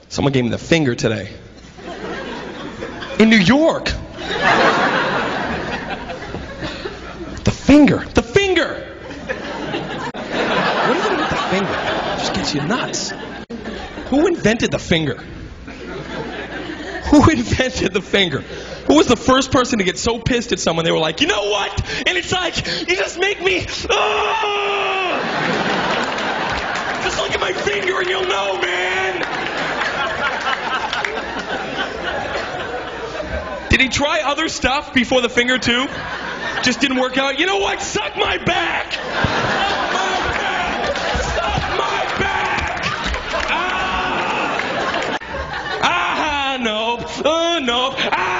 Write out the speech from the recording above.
Someone gave me the finger today. In New York. The finger. The finger! What is it with the finger? It just gets you nuts. Who invented the finger? Who invented the finger? Who was the first person to get so pissed at someone they were like, you know what? And it's like, you just make me, just look at my finger and you'll know, man. Did he try other stuff before the finger too? Just didn't work out? You know what? Suck my back! Suck my back! Suck my back! Ah! Ah, nope. Nope. Ah!